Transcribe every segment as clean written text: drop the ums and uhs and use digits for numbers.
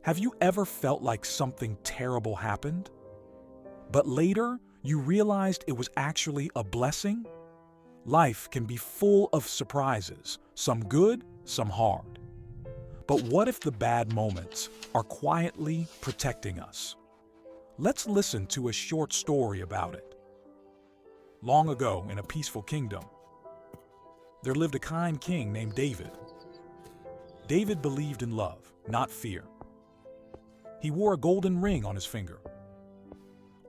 Have you ever felt like something terrible happened, but later you realized it was actually a blessing? Life can be full of surprises, some good, some hard. But what if the bad moments are quietly protecting us? Let's listen to a short story about it. Long ago, in a peaceful kingdom, there lived a kind king named David. David believed in love, not fear. He wore a golden ring on his finger.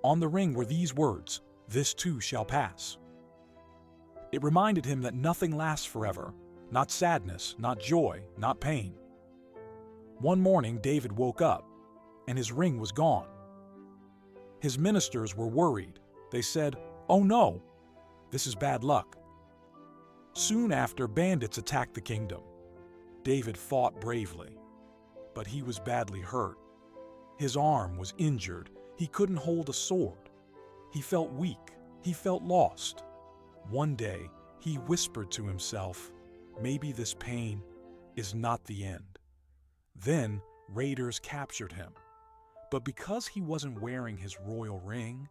On the ring were these words, "This too shall pass." It reminded him that nothing lasts forever, not sadness, not joy, not pain. One morning, David woke up, and his ring was gone. His ministers were worried. They said, "Oh no, this is bad luck." Soon after, bandits attacked the kingdom. David fought bravely, but he was badly hurt. His arm was injured. He couldn't hold a sword. He felt weak. He felt lost. One day, he whispered to himself, "Maybe this pain is not the end." Then, raiders captured him. But because he wasn't wearing his royal ring,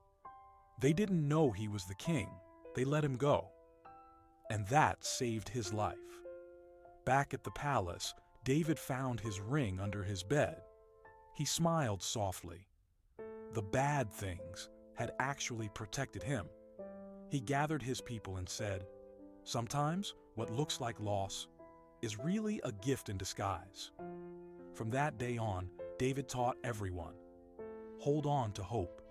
they didn't know he was the king. They let him go. And that saved his life. Back at the palace, David found his ring under his bed. He smiled softly. The bad things had actually protected him. He gathered his people and said, "Sometimes what looks like loss is really a gift in disguise." From that day on, David taught everyone, hold on to hope.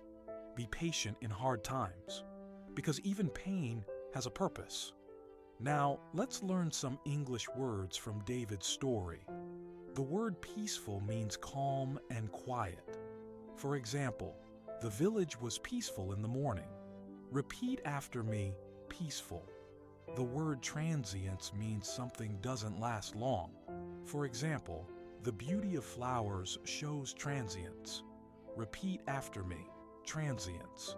Be patient in hard times, because even pain has a purpose. Now, let's learn some English words from David's story. The word peaceful means calm and quiet. For example, the village was peaceful in the morning. Repeat after me, peaceful. The word transience means something doesn't last long. For example, the beauty of flowers shows transience. Repeat after me, transience.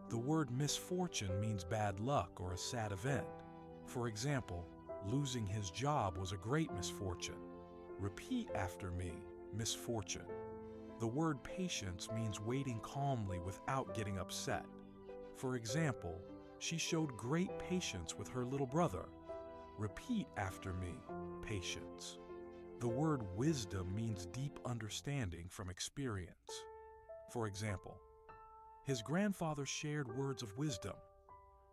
The word misfortune means bad luck or a sad event. For example, losing his job was a great misfortune. Repeat after me, misfortune. The word patience means waiting calmly without getting upset. For example, she showed great patience with her little brother. Repeat after me, patience. The word wisdom means deep understanding from experience. For example, his grandfather shared words of wisdom.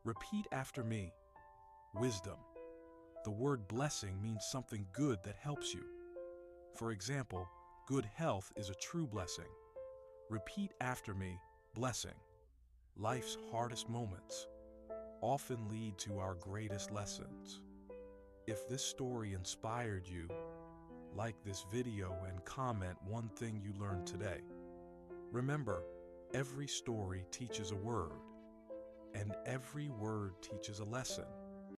Repeat after me, wisdom. The word blessing means something good that helps you. For example, good health is a true blessing. Repeat after me, blessing. Life's hardest moments often lead to our greatest lessons. If this story inspired you, like this video and comment one thing you learned today. Remember, every story teaches a word, and every word teaches a lesson.